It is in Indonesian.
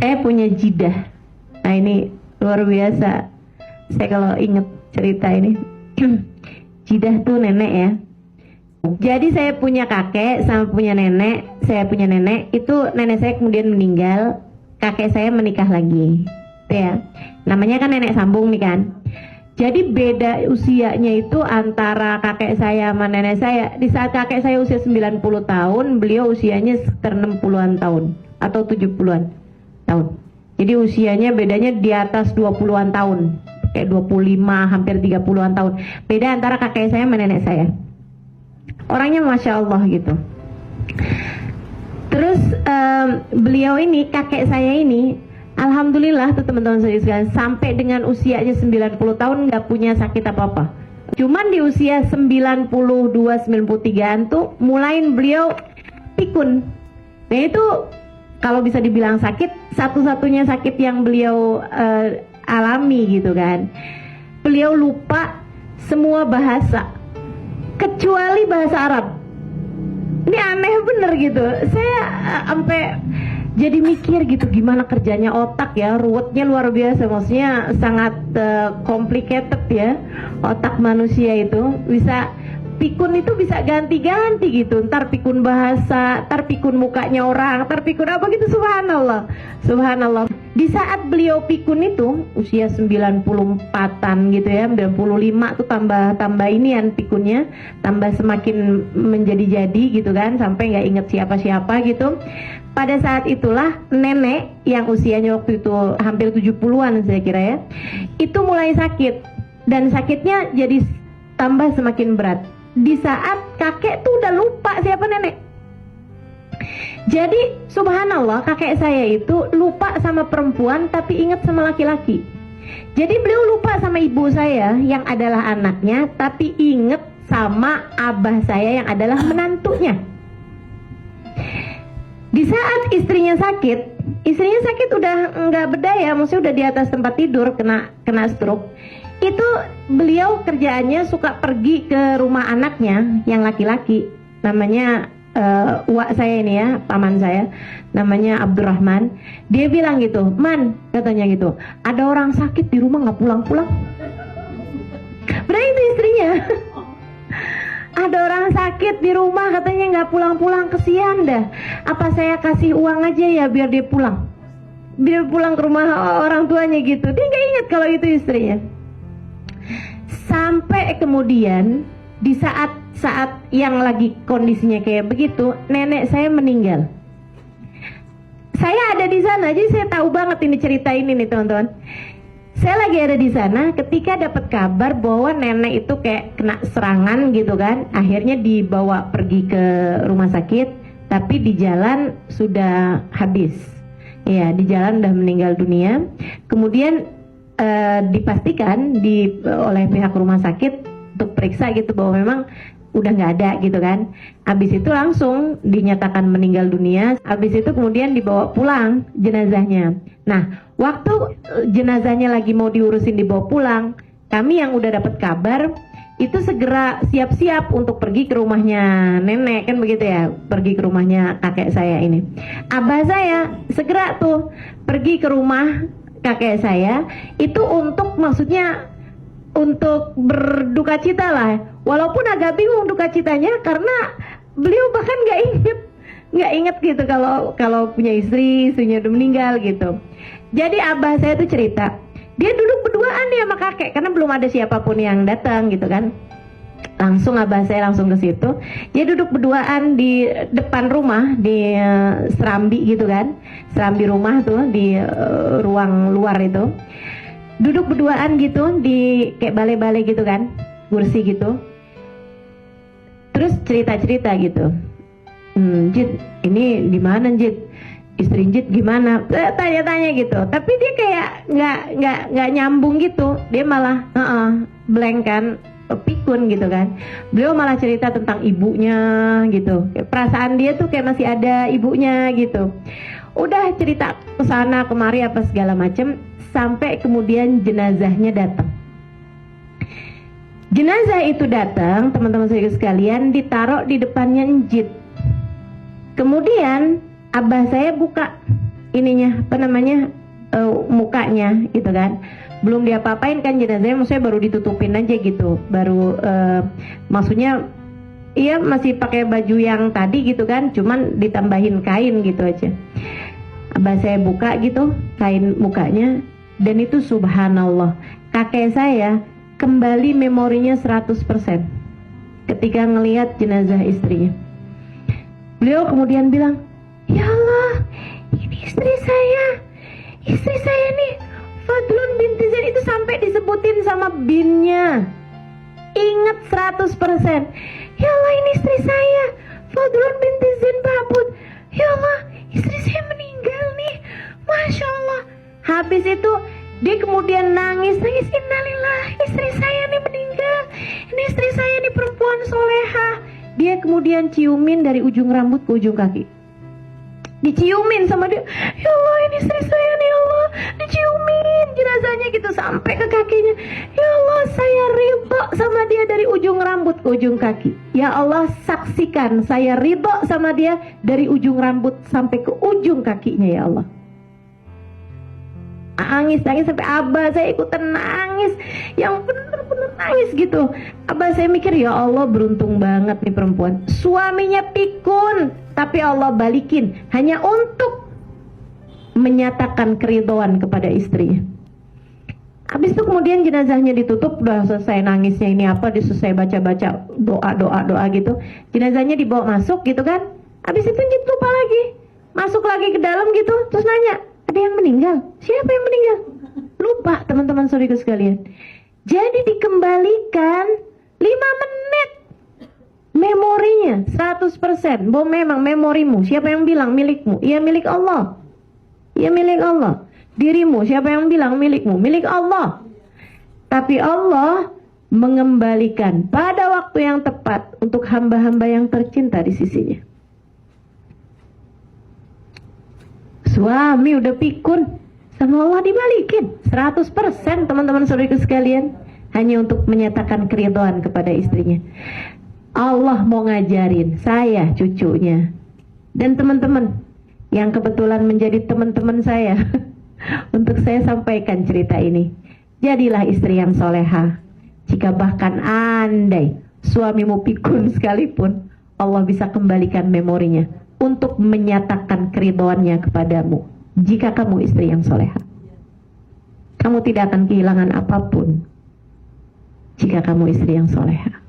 Saya punya jidah. Nah ini luar biasa. Saya kalau inget cerita ini. Jidah tuh nenek ya. Jadi saya punya kakek sama punya nenek. Saya punya nenek, itu nenek saya kemudian meninggal. Kakek saya menikah lagi. Itu ya. Namanya kan nenek sambung nih kan. Jadi beda usianya itu antara kakek saya sama nenek saya. Di saat kakek saya usia 90 tahun, beliau usianya sekitar 60-an tahun atau 70-an tahun. Jadi usianya bedanya di atas 20-an tahun. Kayak 25 hampir 30-an tahun. Beda antara kakek saya sama nenek saya. Orangnya Masya Allah gitu. Terus beliau ini, kakek saya ini, alhamdulillah tuh teman-teman sekalian, sampai dengan usianya 90 tahun nggak punya sakit apa-apa. Cuman di usia 92-93an tuh mulain beliau pikun. Nah itu kalau bisa dibilang sakit, satu-satunya sakit yang beliau alami gitu kan. Beliau lupa semua bahasa kecuali bahasa Arab. Ini aneh bener gitu. Saya sampai jadi mikir gitu, gimana kerjanya otak ya, ruwetnya luar biasa. Maksudnya sangat complicated ya otak manusia itu. Bisa pikun itu bisa ganti-ganti gitu. Ntar pikun bahasa, ntar pikun mukanya orang, ntar pikun apa gitu. Subhanallah, subhanallah. Di saat beliau pikun itu usia 94-an gitu ya, 95 tuh tambah inian pikunnya, tambah semakin menjadi-jadi gitu kan, sampai nggak inget siapa-siapa gitu. Pada saat itulah nenek yang usianya waktu itu hampir 70-an saya kira ya, itu mulai sakit, dan sakitnya jadi tambah semakin berat. Di saat kakek tuh udah lupa siapa nenek. Jadi subhanallah, kakek saya itu lupa sama perempuan tapi ingat sama laki-laki. Jadi beliau lupa sama ibu saya yang adalah anaknya, tapi ingat sama abah saya yang adalah menantunya. Di saat istrinya sakit udah nggak berdaya, maksudnya udah di atas tempat tidur kena stroke. Itu beliau kerjaannya suka pergi ke rumah anaknya yang laki-laki, namanya uak saya ini ya, paman saya, namanya Abdurrahman. Dia bilang gitu, "Man," katanya gitu, "ada orang sakit di rumah nggak pulang-pulang." Berarti itu istrinya. Ada orang sakit di rumah katanya nggak pulang-pulang, kesian dah. Apa saya kasih uang aja ya biar dia pulang, biar pulang ke rumah orang tuanya gitu. Dia nggak ingat kalau itu istrinya. Sampai kemudian di saat yang lagi kondisinya kayak begitu, nenek saya meninggal. Saya ada di sana, jadi saya tahu banget ini cerita ini nih teman-teman. Saya lagi ada di sana ketika dapat kabar bahwa nenek itu kayak kena serangan gitu kan. Akhirnya dibawa pergi ke rumah sakit, tapi di jalan sudah habis. Ya, di jalan udah meninggal dunia. Kemudian dipastikan oleh pihak rumah sakit untuk periksa gitu bahwa memang udah nggak ada gitu kan. Habis itu langsung dinyatakan meninggal dunia. Habis itu kemudian dibawa pulang jenazahnya. Nah, waktu jenazahnya lagi mau diurusin dibawa pulang, kami yang udah dapat kabar itu segera siap-siap untuk pergi ke rumahnya nenek, kan begitu ya, pergi ke rumahnya kakek saya ini. Abah saya segera tuh pergi ke rumah kakek saya itu untuk, maksudnya untuk berduka cita lah, walaupun agak bingung duka citanya karena beliau bahkan nggak inget gitu kalau punya istrinya udah meninggal gitu. Jadi abah saya tuh cerita, dia duduk berduaan nih sama kakek karena belum ada siapapun yang datang gitu kan. Langsung abah saya langsung ke situ, dia duduk berduaan di depan rumah, di serambi gitu kan, serambi rumah tuh di ruang luar itu. Duduk berduaan gitu di kayak balai-balai gitu kan, kursi gitu. Terus cerita-cerita gitu. Jit, ini gimana Jit? Istri Jit gimana? Tanya-tanya gitu. Tapi dia kayak nggak nyambung gitu. Dia malah blank kan, pikun gitu kan. Beliau malah cerita tentang ibunya gitu. Perasaan dia tuh kayak masih ada ibunya gitu. Udah cerita kesana kemari apa segala macem, sampai kemudian jenazahnya datang. Jenazah itu datang, teman-teman saya sekalian, ditaruh di depannya Njit. Kemudian abah saya buka ininya apa namanya mukanya gitu kan, belum diapa-apain kan jenazahnya, maksudnya baru ditutupin aja gitu, baru maksudnya iya masih pakai baju yang tadi gitu kan, cuman ditambahin kain gitu aja. Abah saya buka gitu kain mukanya, dan itu subhanallah, kakek saya kembali memorinya 100% ketika ngelihat jenazah istrinya. Beliau kemudian bilang, ya Allah, ini istri saya nih Fadlun binti Zain, itu sampai disebutin sama binnya, ingat 100%. Ya Allah, ini istri saya Fadlun binti Zain Babut, ya Allah, istri saya meninggal nih, Masya Allah. Habis itu dia kemudian nangis, innalillah, istri saya nih meninggal, ini istri saya nih perempuan soleha. Dia kemudian ciumin dari ujung rambut ke ujung kaki, diciumin sama dia, ya Allah, ini istri saya nih, ya Allah, diciumin jenazahnya gitu sampai ke kakinya. Ya Allah, saya ridho sama dia dari ujung rambut ke ujung kaki. Ya Allah, saksikan saya ridho sama dia dari ujung rambut sampai ke ujung kakinya, ya Allah. Nangis sampai abah saya ikutan nangis, yang bener-bener nangis gitu. Abah saya mikir, ya Allah, beruntung banget nih perempuan, suaminya pikun tapi Allah balikin hanya untuk menyatakan keridhaan kepada istrinya. Habis itu kemudian jenazahnya ditutup, udah selesai nangisnya ini apa, selesai baca-baca doa gitu, jenazahnya dibawa masuk gitu kan. Habis itu lupa lagi, masuk lagi ke dalam gitu, terus nanya, ada yang meninggal? Siapa yang meninggal? Lupa, teman-teman saudaraku sekalian. Jadi dikembalikan 5 menit memorinya 100%. Bahwa memang memorimu, siapa yang bilang milikmu? Iya, milik Allah. Iya, milik Allah. Dirimu, siapa yang bilang milikmu? Milik Allah. Tapi Allah mengembalikan pada waktu yang tepat untuk hamba-hamba yang tercinta di sisinya. Suami udah pikun, sama Allah dibalikin 100%, teman-teman saudaraku sekalian, hanya untuk menyatakan keridhaan kepada istrinya. Allah mau ngajarin saya, cucunya, dan teman-teman yang kebetulan menjadi teman-teman saya untuk saya sampaikan cerita ini. Jadilah istri yang soleha. Jika bahkan andai suamimu pikun sekalipun, Allah bisa kembalikan memorinya untuk menyatakan keridhaannya kepadamu. Jika kamu istri yang soleha, kamu tidak akan kehilangan apapun jika kamu istri yang soleha.